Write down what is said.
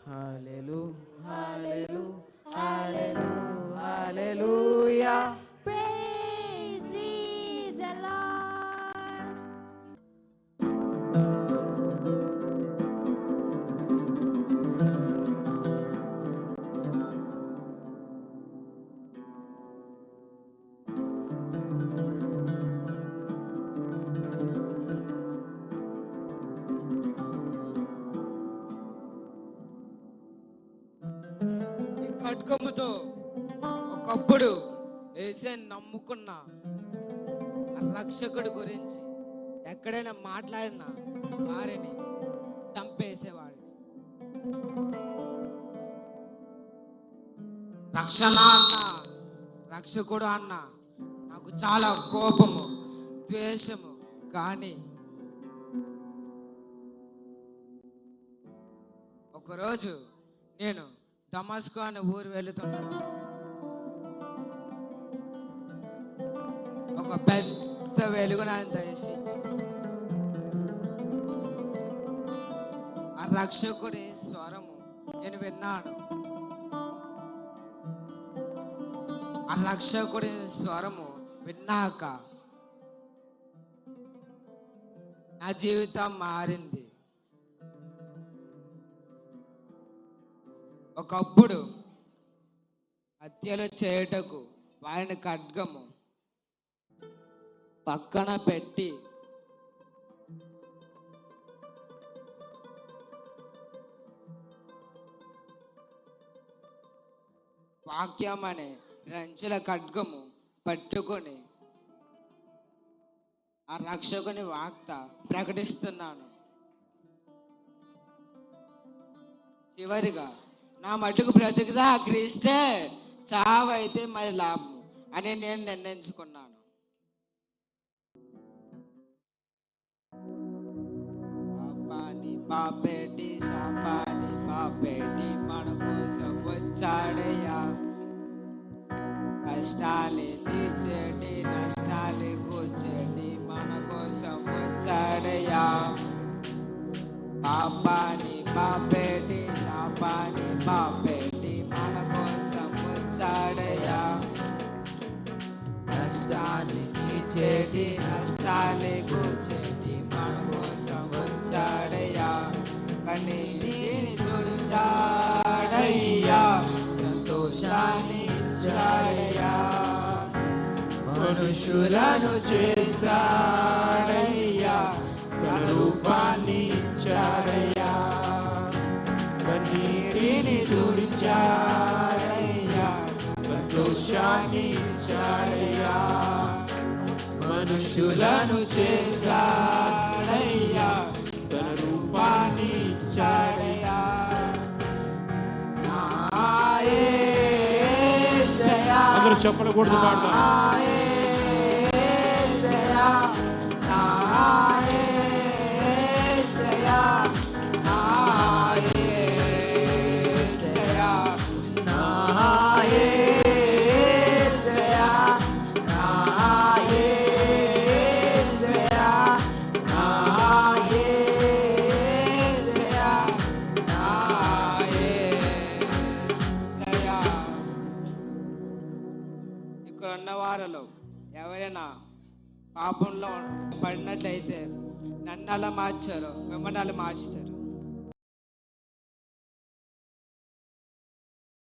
Hallelujah hallelujah hallelujah hallelujah. Praise ye the Lord. ఈ ఖడ్గముతో ఒకప్పుడు యేసుని నమ్ముకున్న ఆ రక్షకుడి గురించి ఎక్కడైనా మాట్లాడినా వారిని చంపేసేవాడిని. రక్షణ అన్న, రక్షకుడు అన్న నాకు చాలా కోపము, ద్వేషము. కానీ ఒకరోజు నేను దమస్కు అనే ఊరు వెళుతున్నాను. ఒక పెద్ద వెలుగు నన్ను దర్శించి ఆ రక్షకుడి స్వరము నేను విన్నాను. ఆ రక్షకుడి స్వరము విన్నాక నా జీవితం మారింది. ఒకప్పుడు హత్యలు చేయుటకు వారిని ఖడ్గము పక్కన పెట్టి వాక్యం అనే రంచుల ఖడ్గము పట్టుకొని ఆ రక్షకుని వార్త ప్రకటిస్తున్నాను. చివరిగా నా మటుకు బ్రతుకుదా క్రీస్తే, చావైతే మరి లాభం అని నేను నిర్ణయించుకున్నాను. పాపాని పాపేటి శాపాని పాపేటి మన కోసం వచ్చాడయ్యా. కష్టాలు తీర్చేటి నష్టాలు కూర్చేటి మన కోసం వచ్చాడయ్యా. పాపాని పాపేటి శాపాని పాపేటి మన కోసం వచ్చాడయ్యా. కష్టాలు తీర్చేటి నష్టాలు కూర్చేటి మన కోసం వచ్చాడయ్యా. కన్నీటిని తుడిచాడయ్యా, సంతోషాన్ని ఇచ్చాడయ్యా. మనుషులను చేశాడయ్యా, తన రూపాన్ని ఇచ్చాడయ్యా. కన్నీటిని తుడిచాడయ్యా, సంతోషాన్ని ఇచ్చాడయ్యా. మనుషులను చేశాడయ్యా, తన రూపాన్ని ఇచ్చాడయ్యా. నా యేసయ్యా, అందరూ చెప్పకూడదు పాడతాం. ఉన్న వారిలో ఎవరైనా పాపంలో పడినట్లయితే నన్ను అలా మార్చారు, మిమ్మల్ని అలా మార్చుతారు.